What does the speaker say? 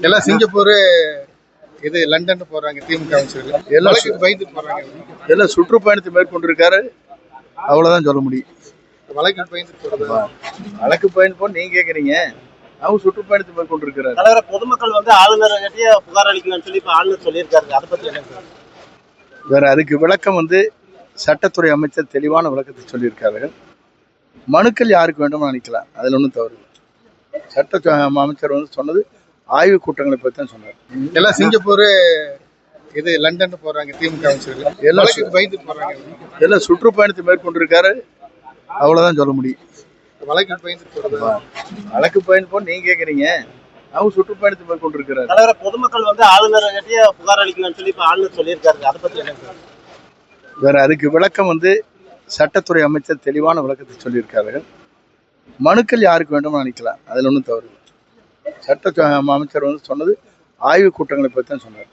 எல்லாம் சிங்கப்பூர் இது லண்டன் போறாங்க திமுக அமைச்சர்கள் எல்லாம் பயந்து போறாங்க. எல்லாம் சுற்றுப்பயணத்தை மேற்கொண்டிருக்காரு, அவ்வளவுதான் சொல்ல முடியும். வழக்கு பயந்து போறது வழக்கு பயணம் போன நீங்க கேக்குறீங்க, அவங்க சுற்றுப்பயணத்தை மேற்கொண்டிருக்கிறாரு. தலைவர் பொதுமக்கள் வந்து ஆளுநர் கிட்டே புகார் அளிக்கலாம்னு சொல்லி இப்ப ஆளுநர் சொல்லியிருக்காரு. அதை பத்தி என்ன சார்? வேற அதுக்கு விளக்கம் சட்டத்துறை அமைச்சர் தெளிவான விளக்கத்தை சொல்லியிருக்கார்கள். மனுக்கள் யாருக்கு வேண்டும் நினைக்கலாம், அதுல ஒன்றும் தவறு இல்லை. சட்ட அமைச்சர் சொன்னது ஆய்வு கூட்டங்களை பற்றி தான் சொன்னார். எல்லாம் சிங்கப்பூர் இது லண்டன் போறாங்க திமுக அமைச்சர்கள் எல்லாம் பயந்து போறாங்க. எல்லாம் சுற்றுப்பயணத்தை மேற்கொண்டிருக்காரு, அவ்வளவுதான் சொல்ல முடியும். வழக்கு பயந்து போறது வழக்கு பயணம் போன நீங்க கேக்குறீங்க, அவங்க சுற்றுப்பயணத்தை மேற்கொண்டிருக்கிறாரு. தலைவர் பொதுமக்கள் வந்து ஆளுநர் கிட்டே புகார் அளிக்கலாம்னு சொல்லி இப்ப ஆளுநர் சொல்லியிருக்காரு. அதை பத்தி என்ன சார்? வேற அதுக்கு விளக்கம் சட்டத்துறை அமைச்சர் தெளிவான விளக்கத்தை சொல்லியிருக்கார்கள். மனுக்கள் யாருக்கு வேண்டும் நினைக்கலாம், அதுல ஒன்றும் தவறு இல்லை. சட்ட அமைச்சர் சொன்னது ஆய்வு கூட்டங்களை பற்றி தான் சொன்னார்.